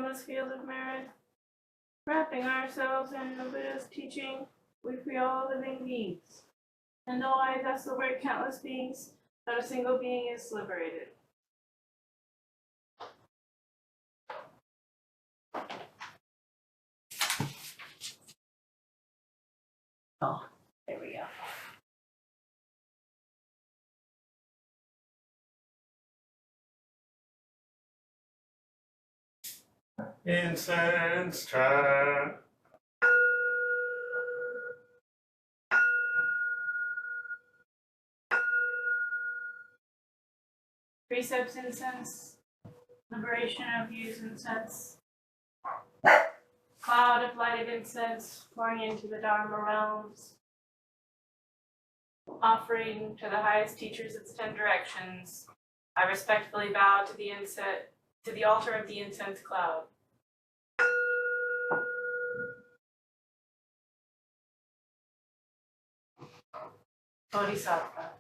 boundless field of merit. Wrapping ourselves in the Buddha's teaching, we free all living beings. And though I thus liberate countless beings, not a single being is liberated. Oh, there we go. Incense time. Precepts incense, liberation of used incense, cloud of lighted incense pouring into the Dharma realms, offering to the highest teachers its 10 directions. I respectfully bow to the altar of the incense cloud. Bodhisattva.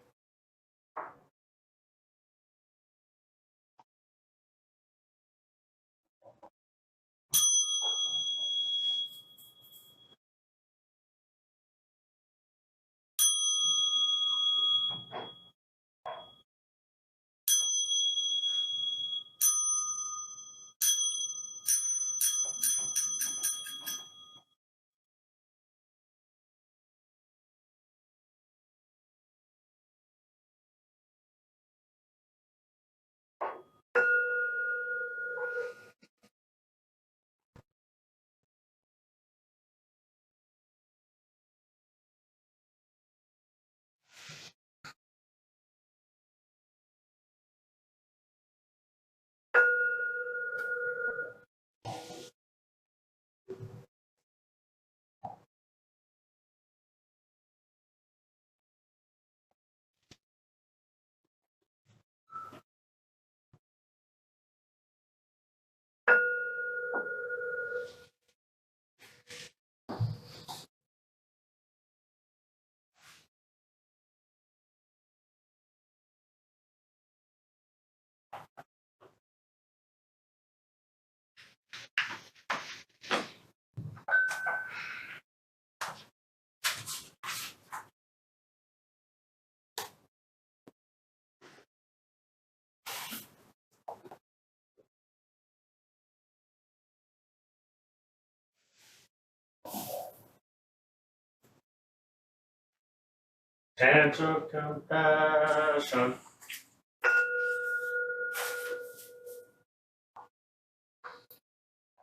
Hands of compassion.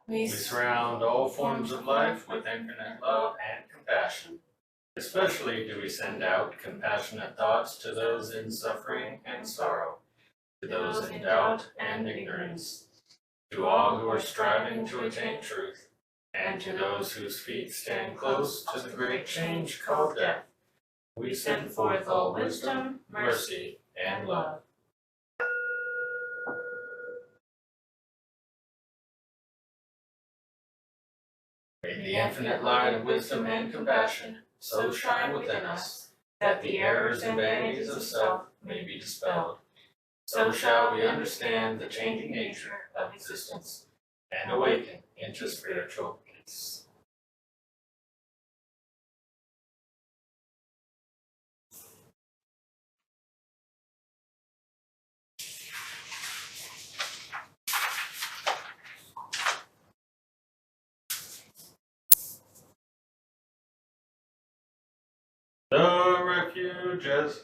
We surround all forms of life with infinite love and compassion. Especially do we send out compassionate thoughts to those in suffering and sorrow, to those in doubt and ignorance, to all who are striving to attain truth, and to those whose feet stand close to the great change called death. We send forth all wisdom, mercy, and love. May the infinite light of wisdom and compassion so shine within us that the errors and vanities of self may be dispelled. So shall we understand the changing nature of existence and awaken into spiritual peace. The refuges.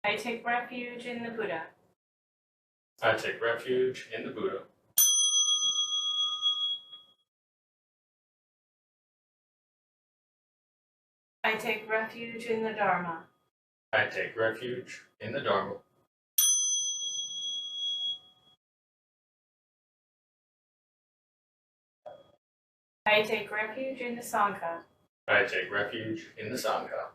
I take refuge in the Buddha. I take refuge in the Buddha. I take refuge in the Dharma. I take refuge in the Dharma. I take refuge in the Sangha. I take refuge in the Sangha.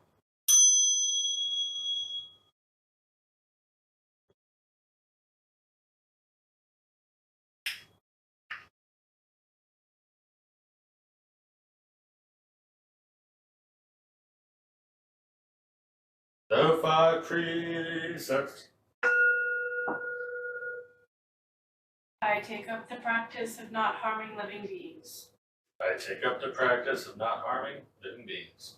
The 5 precepts. I take up the practice of not harming living beings. I take up the practice of not harming living beings.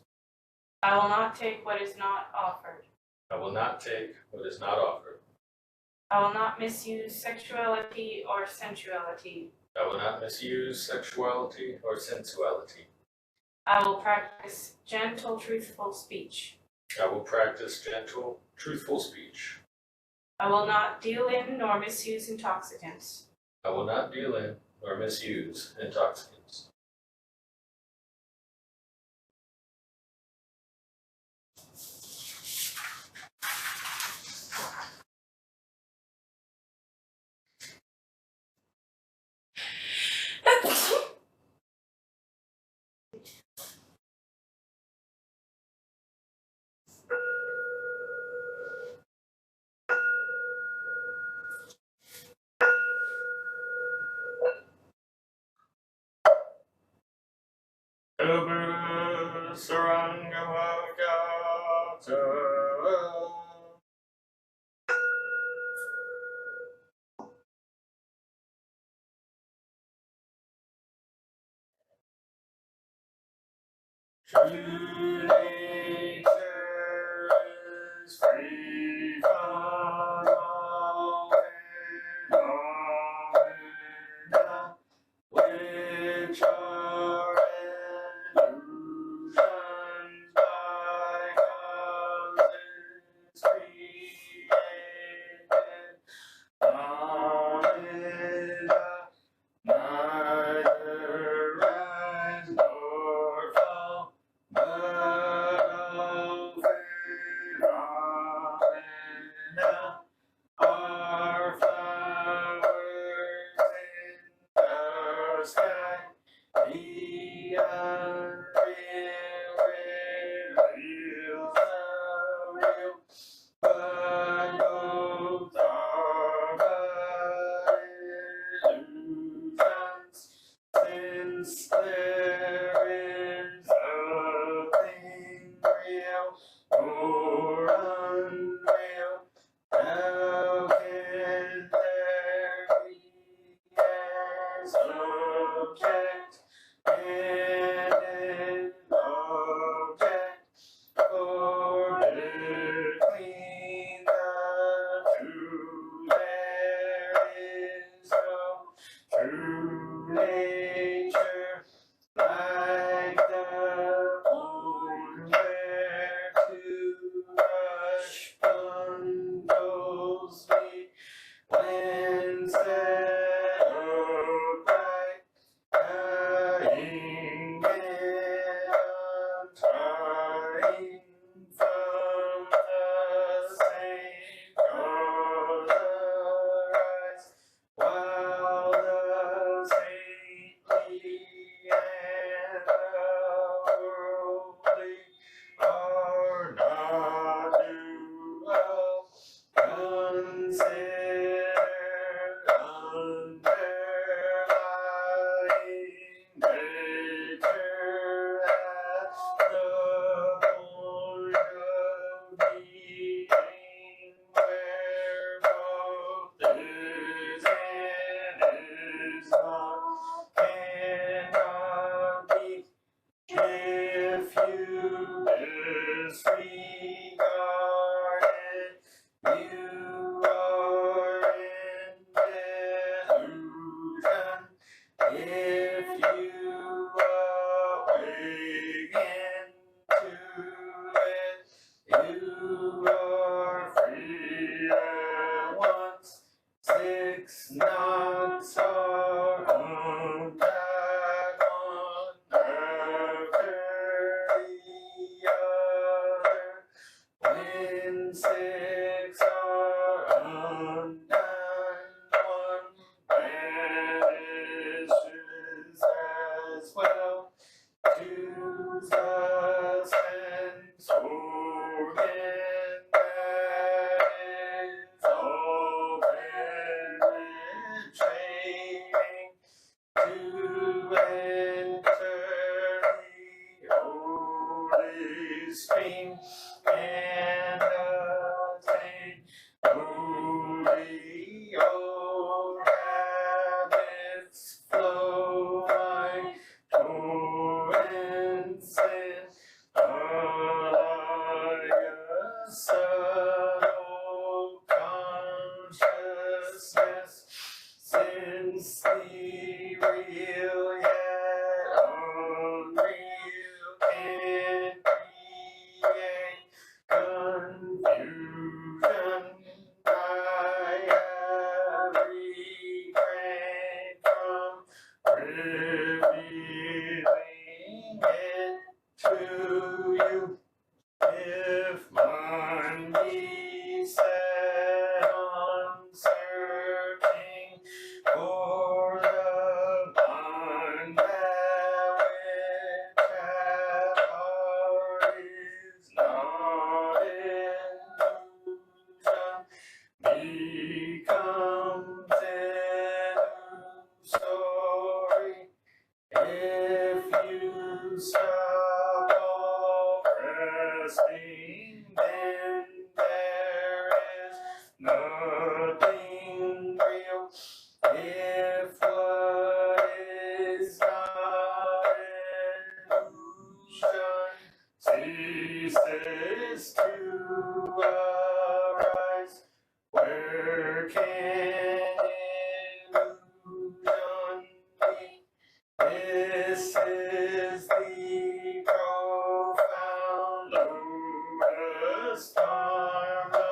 I will not take what is not offered. I will not take what is not offered. I will not misuse sexuality or sensuality. I will not misuse sexuality or sensuality. I will practice gentle, truthful speech. I will practice gentle, truthful speech. I will not deal in nor misuse intoxicants. I will not deal in nor misuse intoxicants. True nature is free from all phenomena, which are illusions by causes created. Phenomena neither rise nor fall, but all phenomena are flowers in the sky. The unreal reveals the real, but both are but illusions, since there is nothing real or unreal. How can there be an subject and an object? For between the two there is no true nature, like the moon where two rush bundles meet when set upright, tying and untying from the same cause arise, while the saintly and the worldly are not dual. Consider underlying nature as the point of being, where both is and is not, cannot be. If you disregard it, you are in delusion. If you awaken to it, you are free at once. 6 knots are untied one after the other. When 6 are undone, one vanishes as well. 2's the sense organ that is all penetrating to enter the holy stream and attain holy orgasm. stop all resting, then there is nothing real. If what is not illusion ceases to arise, where can illusion be? This is the profound lotus dharma,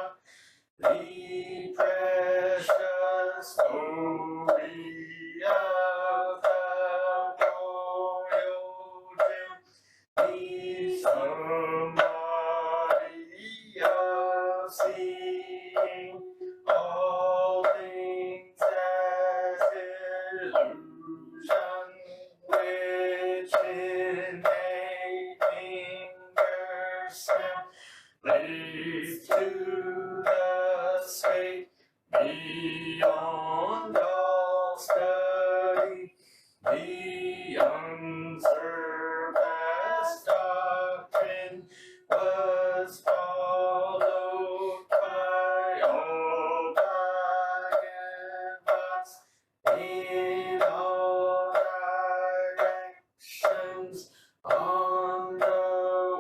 the precious Bodhi of the royal gem, the samadhi of seeing all things as illusion, which in a finger's snap leads to the state beyond all study, the unsurpassed doctrine was followed by all Bhagavats in all directions on the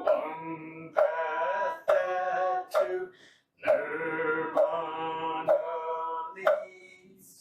one path that to nirvana leads.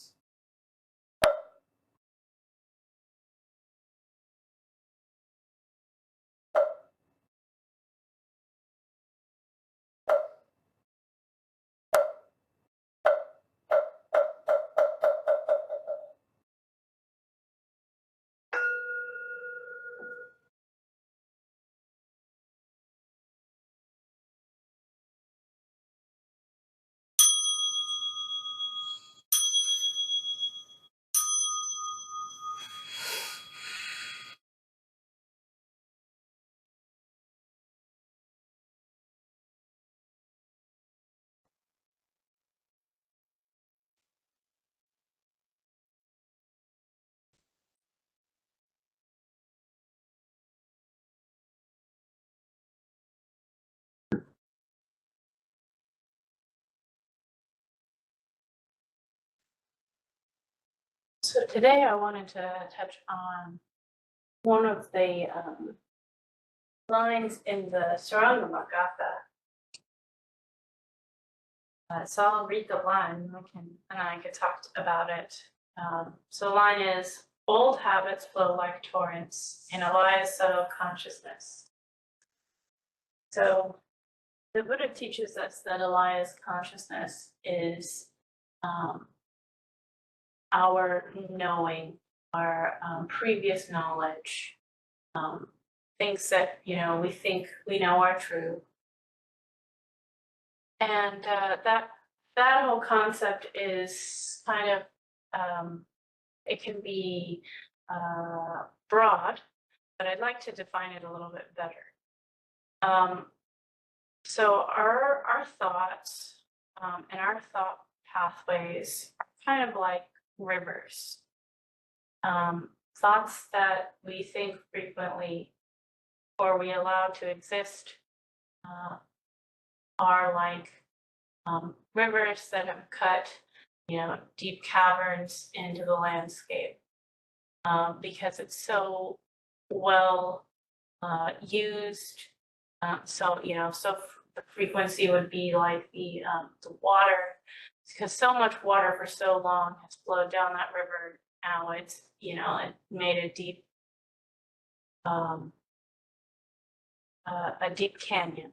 So today I wanted to touch on one of the lines in the Sarangamagata. So I'll read the line and I can talk about it. So the line is, old habits flow like torrents in Elias' subtle consciousness. So the Buddha teaches us that Elias' consciousness is our knowing, our previous knowledge, things that we think we know are true, and that whole concept is kind of it can be broad, but I'd like to define it a little bit better. So our thoughts and our thought pathways are kind of like rivers. Thoughts that we think frequently or we allow to exist are like rivers that have cut, deep caverns into the landscape because it's so well used. So the frequency would be like the water, because so much water for so long has flowed down that river. Now it's it made a deep canyon,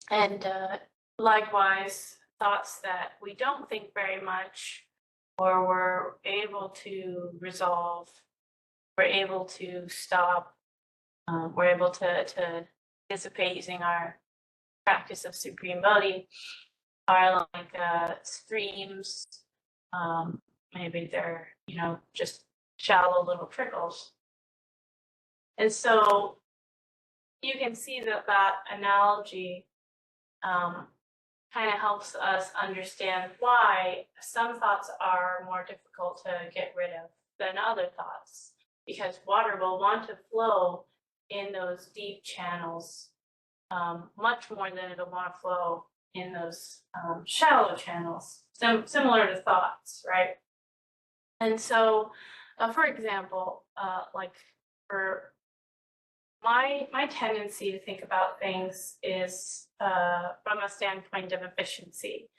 and likewise thoughts that we don't think very much, or we're able to resolve, we're able to stop, we're able to dissipate using our practice of Supreme Bodhi, are like streams. Maybe they're just shallow little trickles. And so you can see that analogy kind of helps us understand why some thoughts are more difficult to get rid of than other thoughts, because water will want to flow in those deep channels much more than it'll want to flow in those shallow channels, similar to thoughts, right? And so, for example, like for my tendency to think about things is from a standpoint of efficiency.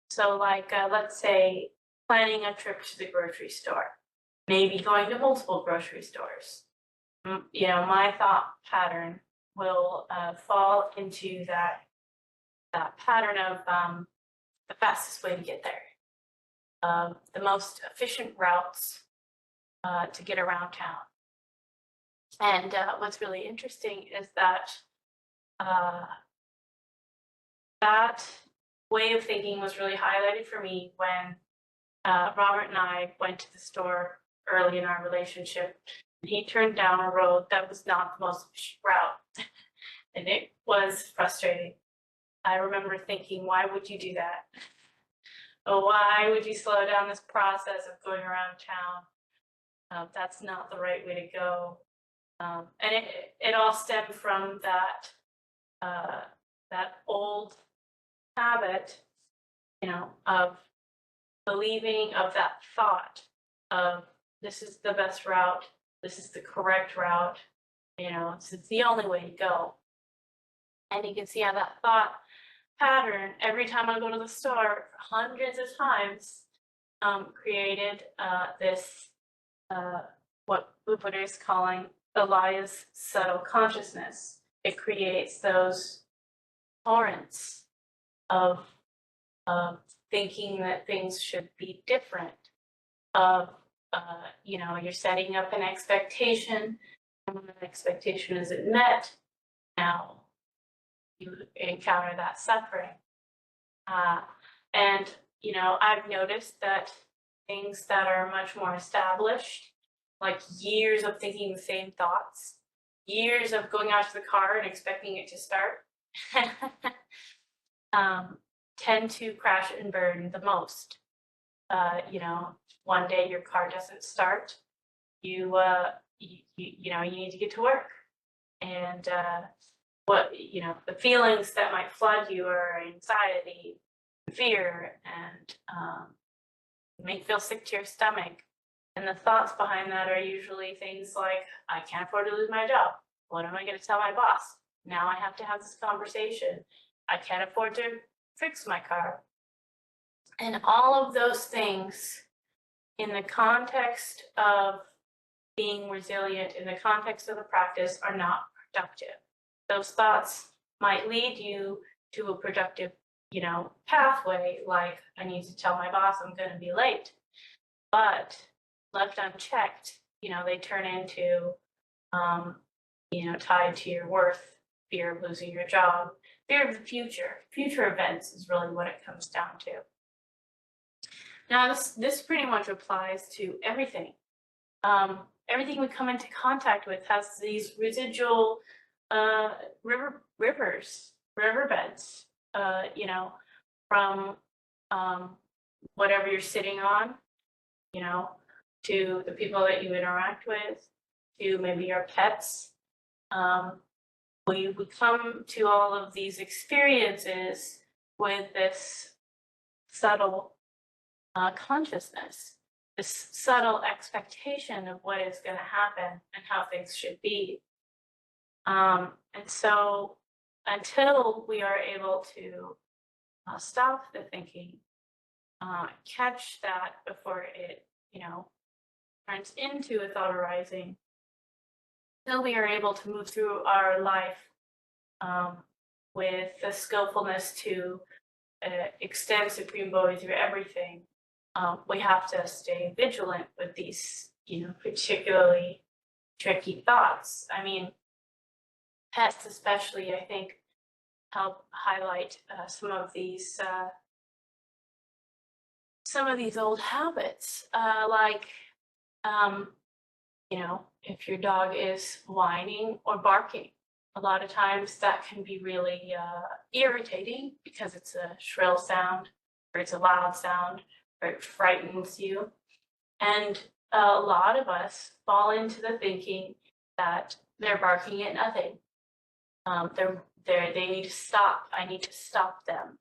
So like, let's say planning a trip to the grocery store, maybe going to multiple grocery stores. You know, my thought pattern will fall into that pattern of the fastest way to get there, the most efficient routes to get around town. And what's really interesting is that that way of thinking was really highlighted for me when Robert and I went to the store early in our relationship. And he turned down a road that was not the most efficient route, and it was frustrating. I remember thinking, why would you do that? Oh, why would you slow down this process of going around town? That's not the right way to go. And it all stemmed from that old habit, you know, of believing, of that thought of this is the best route, this is the correct route, you know, it's the only way to go. And you can see how that thought pattern, every time I go to the store, hundreds of times, created this, what Buddha is calling Elias' subtle consciousness. It creates those torrents of thinking that things should be different, of you know, you're setting up an expectation, and when the expectation isn't met, now you encounter that suffering. And you know, I've noticed that things that are much more established, like years of thinking the same thoughts, years of going out to the car and expecting it to start, tend to crash and burn the most. You know, one day your car doesn't start, you know, you need to get to work, and what, you know, the feelings that might flood you are anxiety, fear, and make you feel sick to your stomach. And the thoughts behind that are usually things like, I can't afford to lose my job. What am I going to tell my boss? Now I have to have this conversation. I can't afford to fix my car. And all of those things, in the context of being resilient, in the context of the practice, are not productive. Those thoughts might lead you to a productive, you know, pathway, like I need to tell my boss I'm going to be late. But left unchecked, you know, they turn into, you know, tied to your worth, fear of losing your job, fear of the future events is really what it comes down to. Now, this pretty much applies to everything. Everything we come into contact with has these residual riverbeds, you know, from whatever you're sitting on, you know, to the people that you interact with, to maybe your pets. We come to all of these experiences with this subtle consciousness, this subtle expectation of what is going to happen and how things should be. And so until we are able to stop the thinking, catch that before it, you know, turns into a thought arising, until we are able to move through our life with the skillfulness to extend Supreme Bodhi through everything, we have to stay vigilant with these, you know, particularly tricky thoughts. I mean, pets especially, I think, help highlight some of these old habits, like, you know, if your dog is whining or barking, a lot of times that can be really irritating because it's a shrill sound or it's a loud sound or it frightens you. And a lot of us fall into the thinking that they're barking at nothing. They need to stop. I need to stop them.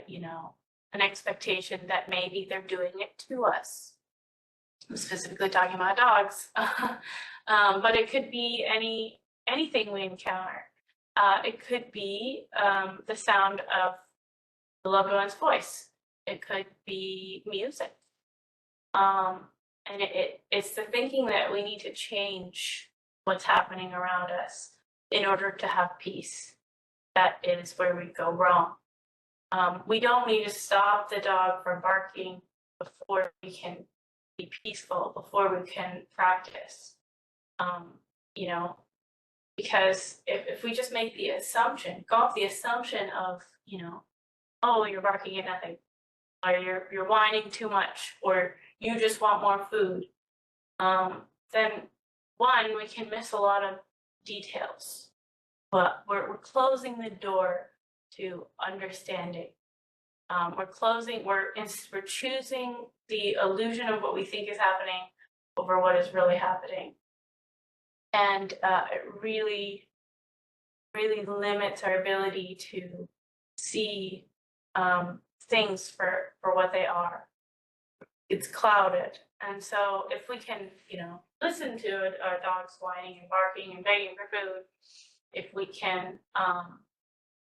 You know, an expectation that maybe they're doing it to us. I'm specifically talking about dogs, but it could be anything we encounter. It could be the sound of the loved one's voice. It could be music. And it's the thinking that we need to change what's happening around us in order to have peace. That is where we go wrong. We don't need to stop the dog from barking before we can be peaceful, before we can practice. You know, because if we just make the assumption, go off the assumption of, you know, oh, you're barking at nothing, or you're whining too much, or you just want more food, then one, we can miss a lot of details, but we're closing the door to understanding. We're choosing the illusion of what we think is happening over what is really happening. And it really, really limits our ability to see things for what they are. It's clouded. And so if we can, you know, listen to our dogs whining and barking and begging for food, if we can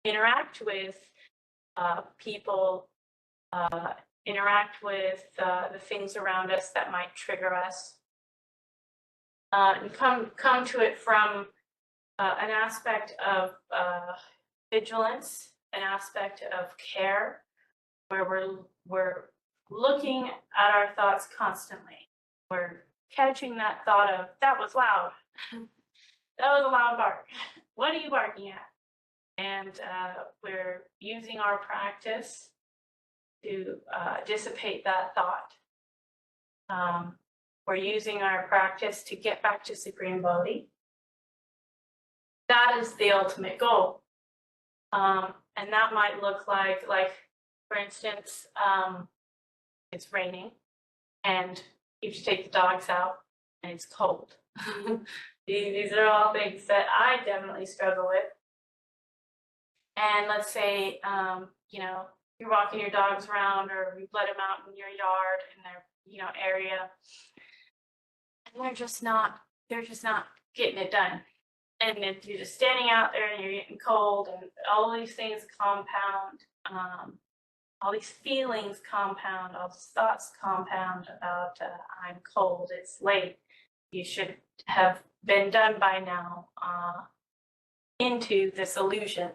interact with people, interact with the things around us that might trigger us, and come to it from an aspect of vigilance, an aspect of care, where we're looking at our thoughts constantly. We're catching that thought of, that was loud. That was a loud bark. What are you barking at? And we're using our practice to dissipate that thought. We're using our practice to get back to Supreme Bodhi. That is the ultimate goal. And that might look like for instance, it's raining and you have to take the dogs out and it's cold. These are all things that I definitely struggle with. And let's say, you know, you're walking your dogs around, or you let them out in your yard in their, you know, area, and they're just not getting it done. And if you're just standing out there and you're getting cold, and all these things compound, all these feelings compound, all these thoughts compound about I'm cold, it's late, you should have been done by now, into this illusion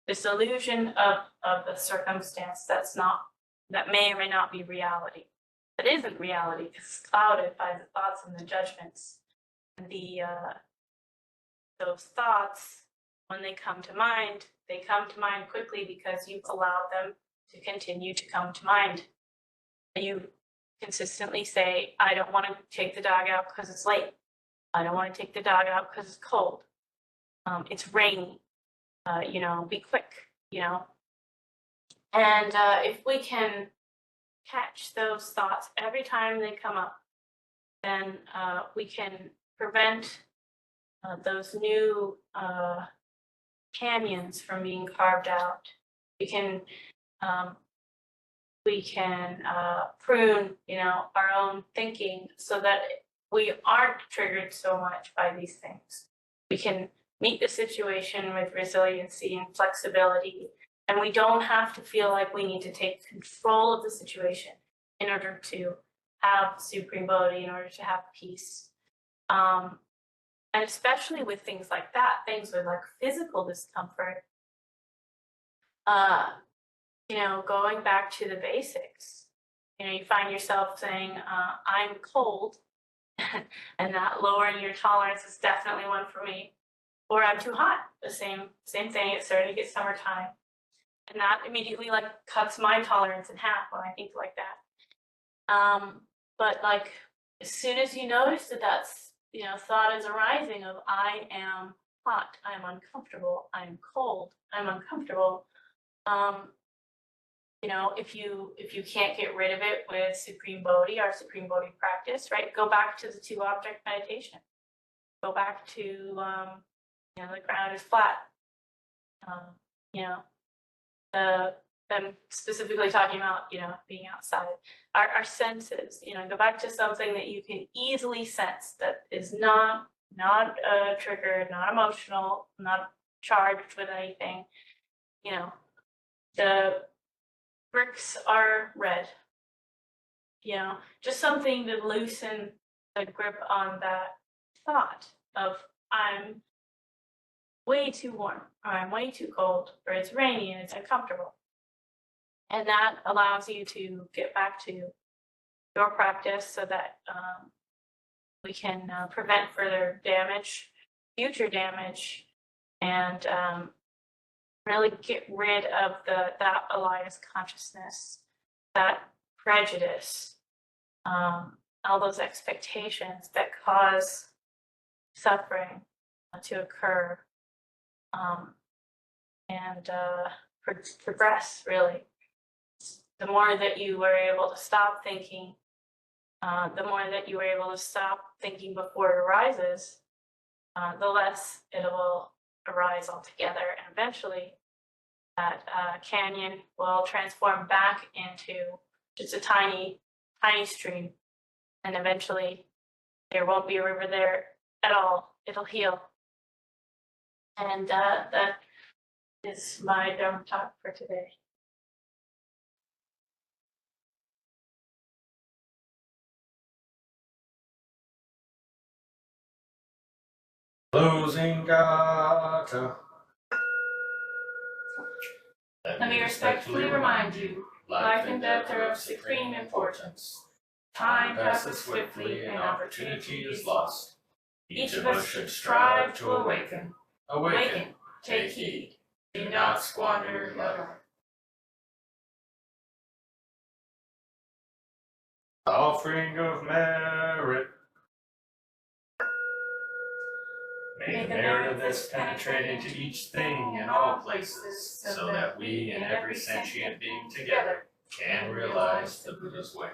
of the circumstance that may or may not be reality. That isn't reality because it's clouded by the thoughts and the judgments. And those thoughts, when they come to mind quickly because you've allowed them to continue to come to mind. And you consistently say, I don't want to take the dog out because it's late. I don't want to take the dog out because it's cold. It's rainy. You know, be quick, you know. And if we can catch those thoughts every time they come up, then we can prevent those new canyons from being carved out. We can prune, you know, our own thinking so that we aren't triggered so much by these things. We can meet the situation with resiliency and flexibility, and we don't have to feel like we need to take control of the situation in order to have Supreme Bodhi, in order to have peace. And especially with things like that, things with like physical discomfort, you know, going back to the basics. You know, you find yourself saying, I'm cold, and that lowering your tolerance is definitely one for me. Or I'm too hot, the same thing, it's starting to get summertime. And that immediately like cuts my tolerance in half when I think like that. But like, as soon as you notice that that's, you know, thought is arising of I am hot, I'm uncomfortable, I'm cold, I'm uncomfortable. You know, if you can't get rid of it with Supreme Bodhi, our Supreme Bodhi practice, right? Go back to the 2-object meditation. go back to, the ground is flat. You know, I'm specifically talking about, being outside. Our senses, go back to something that you can easily sense that is not triggered, not emotional, not charged with anything. The bricks are red. Just something to loosen the grip on that thought of I'm way too warm, or I'm way too cold, or it's rainy and it's uncomfortable. And that allows you to get back to your practice so that we can prevent further damage, future damage, and really get rid of that alias consciousness, that prejudice, all those expectations that cause suffering to occur, and progress, really. The more that you were able to stop thinking, the more that you were able to stop thinking before it arises, the less it will arise altogether. And eventually, that canyon will transform back into just a tiny, tiny stream. And eventually, there won't be a river there at all. It'll heal. And that is my Dharma talk for today. Closing Gata. Let me respectfully remind you, life and death are of supreme importance. Time passes swiftly and opportunity is lost. Each of us should strive to awaken. Awaken, take heed, do not squander love. Offering of merit. May the merit of this penetrate into each thing in all places, so that we and every sentient being together can realize the Buddha's way.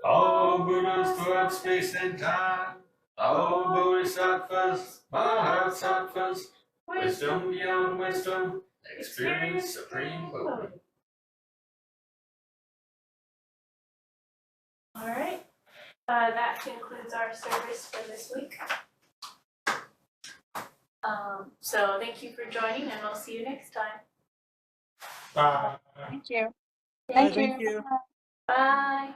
All Buddhas throughout space and time, all Bodhisattvas, Mahasattvas, wisdom beyond wisdom, experience supreme Bodhi. All right, that concludes our service for this week. So thank you for joining, and we'll see you next time. Bye. Thank you. Thank Thank you. Bye.